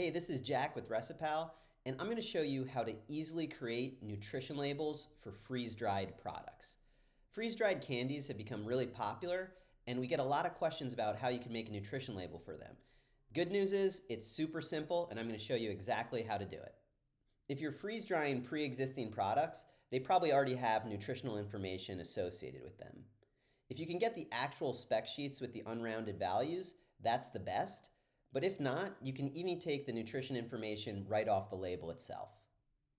Hey, this is Jack with Recipal, and I'm going to show you how to easily create nutrition labels for freeze-dried products. Freeze-dried candies have become really popular, and we get a lot of questions about how you can make a nutrition label for them. Good news is it's super simple, and I'm going to show you exactly how to do it. If you're freeze-drying pre-existing products, they probably already have nutritional information associated with them. If you can get the actual spec sheets with the unrounded values, that's the best. But if not, you can even take the nutrition information right off the label itself.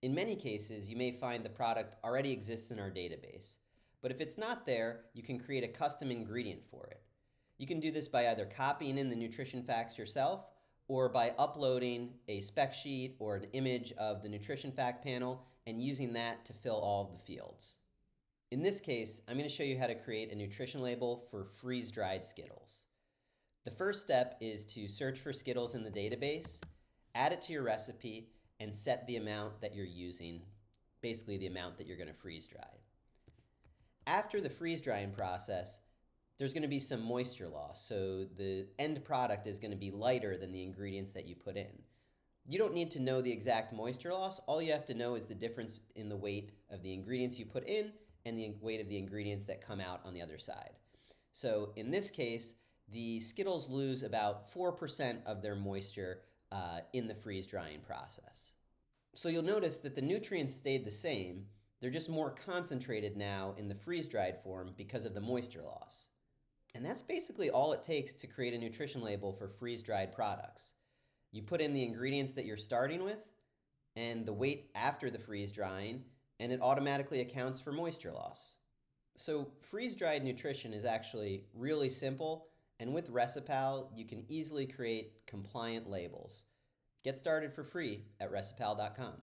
In many cases, you may find the product already exists in our database. But if it's not there, you can create a custom ingredient for it. You can do this by either copying in the nutrition facts yourself or by uploading a spec sheet or an image of the nutrition fact panel and using that to fill all of the fields. In this case, I'm going to show you how to create a nutrition label for freeze-dried Skittles. The first step is to search for Skittles in the database, add it to your recipe, and set the amount that you're using, basically the amount that you're going to freeze dry. After the freeze drying process, there's going to be some moisture loss, so the end product is going to be lighter than the ingredients that you put in. You don't need to know the exact moisture loss. All you have to know is the difference in the weight of the ingredients you put in and the weight of the ingredients that come out on the other side. So in this case, the Skittles lose about 4% of their moisture in the freeze drying process. So you'll notice that the nutrients stayed the same. They're just more concentrated now in the freeze dried form because of the moisture loss. And that's basically all it takes to create a nutrition label for freeze dried products. You put in the ingredients that you're starting with and the weight after the freeze drying, and it automatically accounts for moisture loss. So freeze dried nutrition is actually really simple. And with Recipal, you can easily create compliant labels. Get started for free at recipal.com.